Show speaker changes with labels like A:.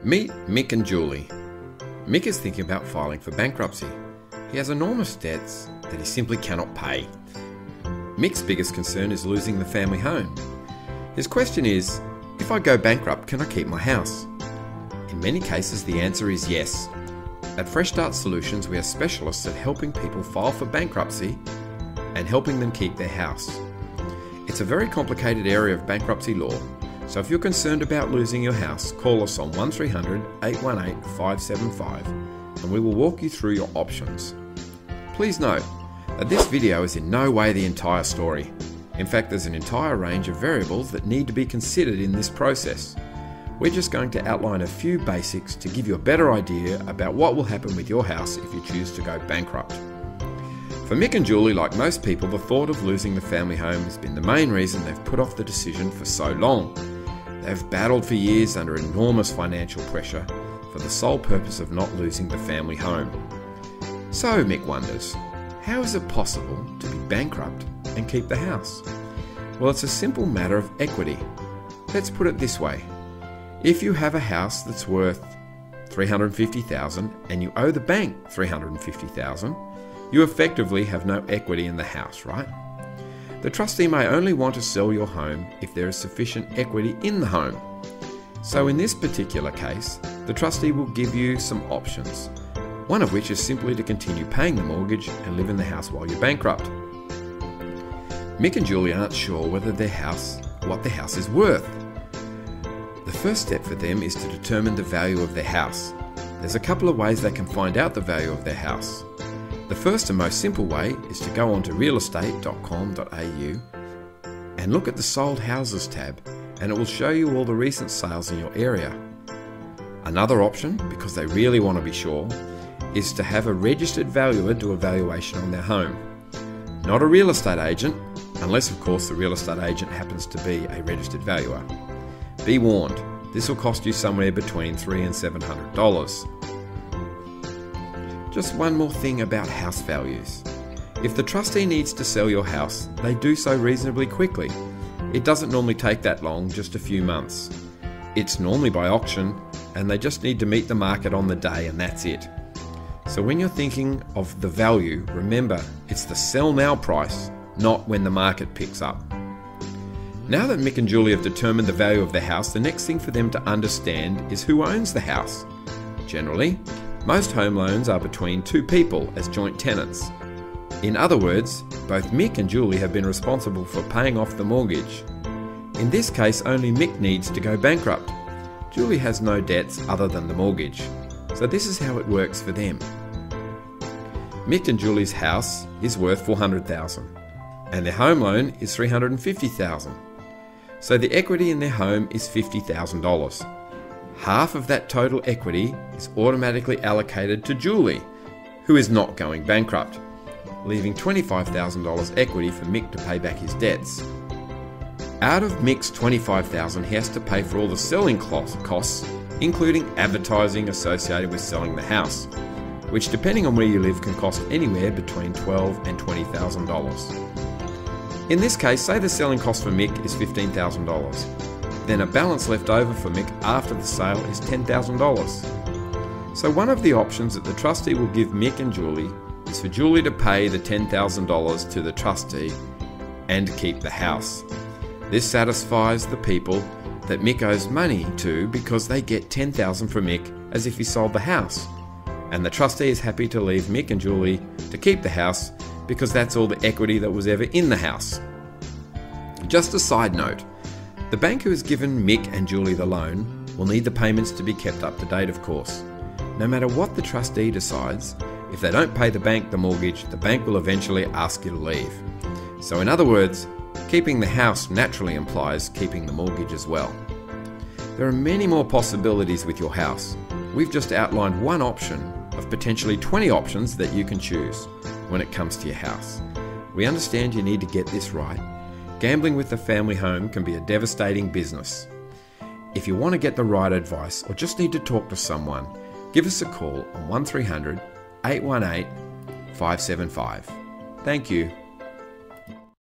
A: Meet Mick and Julie. Mick is thinking about filing for bankruptcy. He has enormous debts that he simply cannot pay. Mick's biggest concern is losing the family home. His question is, if I go bankrupt, can I keep my house? In many cases, the answer is yes. At Fresh Start Solutions, we are specialists at helping people file for bankruptcy and helping them keep their house. It's a very complicated area of bankruptcy law, so if you're concerned about losing your house, call us on 1300 818 575 and we will walk you through your options. Please note that this video is in no way the entire story. In fact, there's an entire range of variables that need to be considered in this process. We're just going to outline a few basics to give you a better idea about what will happen with your house if you choose to go bankrupt. For Mick and Julie, like most people, the thought of losing the family home has been the main reason they've put off the decision for so long. They've battled for years under enormous financial pressure for the sole purpose of not losing the family home. So Mick wonders, how is it possible to be bankrupt and keep the house? Well, it's a simple matter of equity. Let's put it this way. If you have a house that's worth $350,000 and you owe the bank $350,000, you effectively have no equity in the house, right? The trustee may only want to sell your home if there is sufficient equity in the home. So in this particular case, the trustee will give you some options, one of which is simply to continue paying the mortgage and live in the house while you're bankrupt. Mick and Julie aren't sure what their house is worth. The first step for them is to determine the value of their house. There's a couple of ways they can find out the value of their house. The first and most simple way is to go onto realestate.com.au and look at the sold houses tab, and it will show you all the recent sales in your area. Another option, because they really want to be sure, is to have a registered valuer do a valuation on their home. Not a real estate agent, unless of course the real estate agent happens to be a registered valuer. Be warned, this will cost you somewhere between $300 and $700. Just one more thing about house values. If the trustee needs to sell your house, they do so reasonably quickly. It doesn't normally take that long, just a few months. It's normally by auction, and they just need to meet the market on the day, and that's it. So when you're thinking of the value, remember, it's the sell now price, not when the market picks up. Now that Mick and Julie have determined the value of their house, the next thing for them to understand is who owns the house. Generally, most home loans are between two people as joint tenants. In other words, both Mick and Julie have been responsible for paying off the mortgage. In this case, only Mick needs to go bankrupt. Julie has no debts other than the mortgage. So this is how it works for them. Mick and Julie's house is worth $400,000 and their home loan is $350,000. So the equity in their home is $50,000. Half of that total equity is automatically allocated to Julie, who is not going bankrupt, leaving $25,000 equity for Mick to pay back his debts. Out of Mick's $25,000, he has to pay for all the selling costs, including advertising associated with selling the house, which depending on where you live can cost anywhere between $12,000 and $20,000. In this case, say the selling cost for Mick is $15,000. Then a balance left over for Mick after the sale is $10,000. So one of the options that the trustee will give Mick and Julie is for Julie to pay the $10,000 to the trustee and keep the house. This satisfies the people that Mick owes money to because they get $10,000 from Mick as if he sold the house. And the trustee is happy to leave Mick and Julie to keep the house because that's all the equity that was ever in the house. Just a side note, the bank who has given Mick and Julie the loan will need the payments to be kept up to date, of course. No matter what the trustee decides, if they don't pay the bank the mortgage, the bank will eventually ask you to leave. So in other words, keeping the house naturally implies keeping the mortgage as well. There are many more possibilities with your house. We've just outlined one option of potentially 20 options that you can choose when it comes to your house. We understand you need to get this right. Gambling with the family home can be a devastating business. If you want to get the right advice or just need to talk to someone, give us a call on 1300 818 575. Thank you.